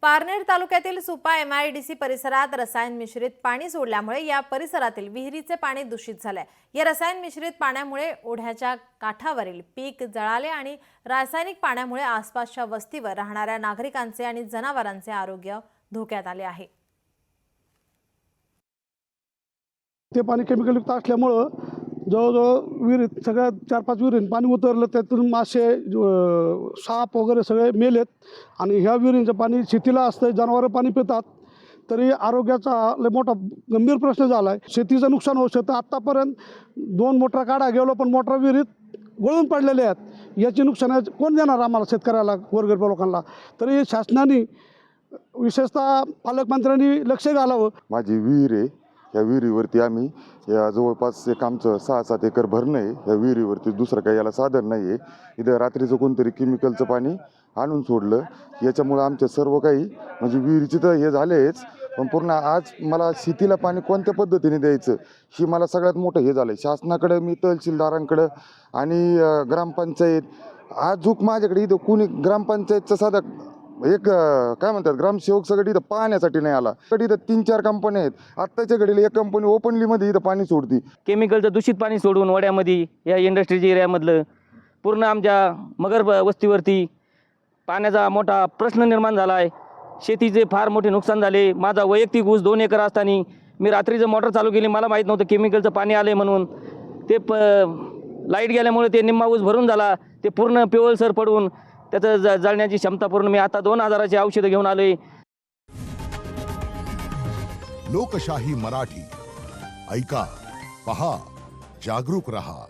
पारनेर तालुक्यातील सुपा MIDC परिसरात रसायन मिश्रित पाणी सोडल्यामुळे या परिसरातील विहिरीचे पाणी दूषित झाले। या रसायन मिश्रित पाण्यामुळे ओढ्याच्या काठावरील पीक जळाले आणि रासायनिक पाण्यामुळे आसपासच्या वस्तीवर राहणाऱ्या नागरिकांचे आणि जनावरांचे आरोग्य धोक्यात आले आहे। ते पाणी केमिकल युक्त असल्यामुळे जवळजवळ विहिरीत सगळ्या 4-5 विहिरीत पाणी उतरलं, त्यातून मासे साप वगैरे सगळे मेलेत आणि ह्या विहिरींचं पाणी शेतीला असतं, जनावरं पाणी पितात, तरी आरोग्याचा लय मोठा गंभीर प्रश्न झाला आहे। शेतीचं नुकसान होऊ शकतं। आत्तापर्यंत 2 मोटरा काढा गेलो पण मोटरा विहिरीत गळून पडलेले आहेत। याची नुकसान कोण देणार आम्हाला शेतकऱ्याला, गोरगरीब लोकांना? तरी शासनाने विशेषतः पालकमंत्र्यांनी लक्ष घालावं। माझी विहीर आहे, या विहिरीवरती आम्ही या जवळपास एक आमचं 6-7 एकर भरणं आहे। या विहिरीवरती दुसरं काही याला साधन नाही आहे। इथं रात्रीचं कोणतरी केमिकलचं पाणी आणून सोडलं, याच्यामुळं आमचं सर्व काही म्हणजे विहिरीची तर हे झालेच, पण पूर्ण आज मला शेतीला पाणी कोणत्या पद्धतीने द्यायचं ही मला सगळ्यात मोठं हे झालं आहे। शासनाकडे मी तहसीलदारांकडं आणि ग्रामपंचायत आज झूक माझ्याकडे इथं कुणी ग्रामपंचायतचं साधा एक काय म्हणतात ग्रामसेवक सगळं इथं पाहण्यासाठी नाही आला। इथं 3-4 कंपन्या आहेत, आत्ताच्या घडीला एक कंपनी ओपनलीमध्ये इथं पाणी सोडती। केमिकलचं दूषित पाणी सोडून वड्यामध्ये या इंडस्ट्रीच्या एरियामधलं पूर्ण आमच्या मगर वस्तीवरती पाण्याचा मोठा प्रश्न निर्माण झाला आहे। शेतीचे फार मोठे नुकसान झाले। माझा वैयक्तिक ऊस 2 एकर असताना मी रात्रीचं मोटर चालू केली, मला माहीत नव्हतं केमिकलचं पाणी आले म्हणून। ते लाईट गेल्यामुळे ते निम्मा ऊस भरून झाला, ते पूर्ण पिवळसर पडून त्याचं जळण्याची क्षमता पूर्ण। मी आता 2000ची औषधं घेऊन आलोय। लोकशाही मराठी ऐका, पहा, जागरूक रहा।